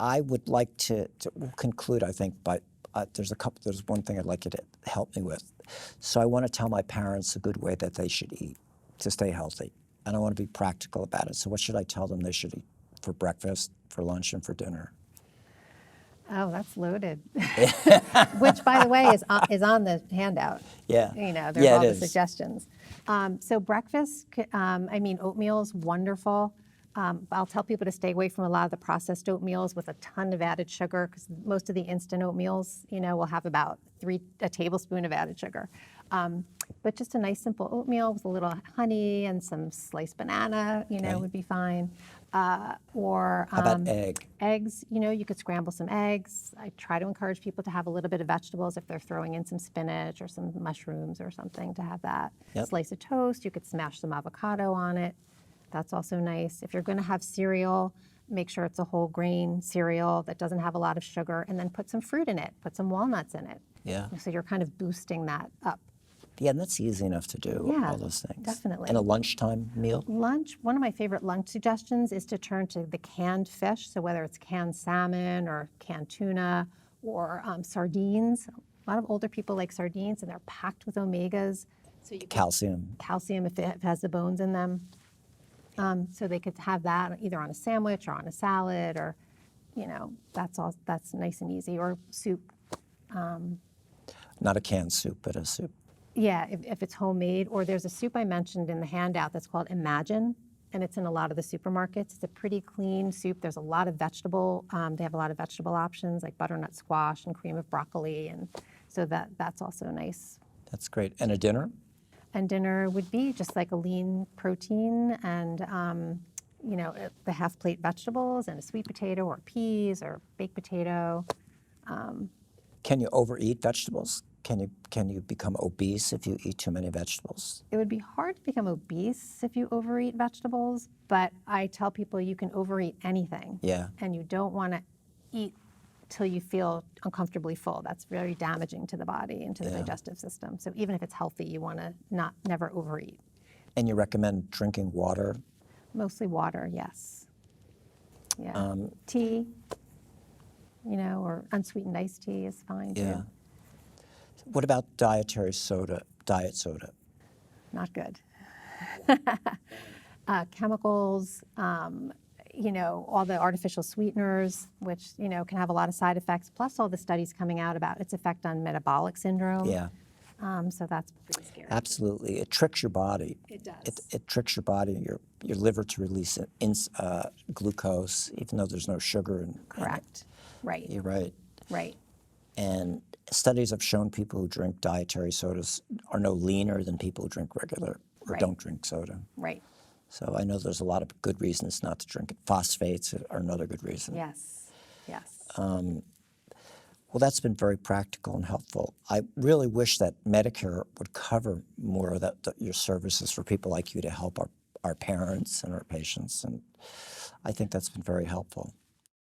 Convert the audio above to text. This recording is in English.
I would like to we'll conclude, I think, but there's one thing I'd like you to help me with. So I want to tell my parents a good way that they should eat to stay healthy, and I want to be practical about it. So what should I tell them they should eat for breakfast, for lunch, and for dinner? Oh, that's loaded. Which, by the way, is on the handout. Yeah. There's yeah, all it the is. suggestions. So breakfast, oatmeal's wonderful. I'll tell people to stay away from a lot of the processed oatmeals with a ton of added sugar, because most of the instant oatmeals, will have about a tablespoon of added sugar. But just a nice simple oatmeal with a little honey and some sliced banana, would be fine. Or How about egg? eggs, you could scramble some eggs. I try to encourage people to have a little bit of vegetables if they're throwing in some spinach or some mushrooms or something, to have that. Yep. Slice of toast, you could smash some avocado on it. That's also nice. If you're going to have cereal, make sure it's a whole grain cereal that doesn't have a lot of sugar, and then put some fruit in it, put some walnuts in it. Yeah. So you're kind of boosting that up. Yeah, and that's easy enough to do, Yeah, all those things. definitely. And a lunchtime meal? Lunch, one of my favorite lunch suggestions is to turn to the canned fish. So whether it's canned salmon or canned tuna or sardines. A lot of older people like sardines, and they're packed with omegas. So you Calcium. calcium if it has the bones in them. So they could have that either on a sandwich or on a salad, or, that's nice and easy. Or soup. Not a canned soup, but a soup. Yeah, if it's homemade. Or there's a soup I mentioned in the handout that's called Imagine, and it's in a lot of the supermarkets. It's a pretty clean soup. There's a lot of they have a lot of vegetable options like butternut squash and cream of broccoli, and so that's also nice. That's great. And a dinner? And dinner would be just like a lean protein and, the half plate vegetables and a sweet potato or peas or baked potato. Can you overeat vegetables? Can you become obese if you eat too many vegetables? It would be hard to become obese if you overeat vegetables, but I tell people you can overeat anything. Yeah. And you don't want to eat till you feel uncomfortably full. That's very damaging to the body and to the digestive system. So even if it's healthy, you want to never overeat. And you recommend drinking water? Mostly water, yes. Yeah. Tea, or unsweetened iced tea is fine too. Yeah. What about diet soda? Not good. Chemicals, all the artificial sweeteners, which, can have a lot of side effects, plus all the studies coming out about its effect on metabolic syndrome. Yeah. So that's pretty scary. Absolutely. It tricks your body. It does. It tricks your body, your liver to release glucose, even though there's no sugar in Correct. Right. You're right. Right. And studies have shown people who drink dietary sodas are no leaner than people who drink regular or Right. don't drink soda. Right. So I know there's a lot of good reasons not to drink it. Phosphates are another good reason. Yes. Yes. Well, that's been very practical and helpful. I really wish that Medicare would cover more of your services for people like you to help our parents and our patients, and I think that's been very helpful.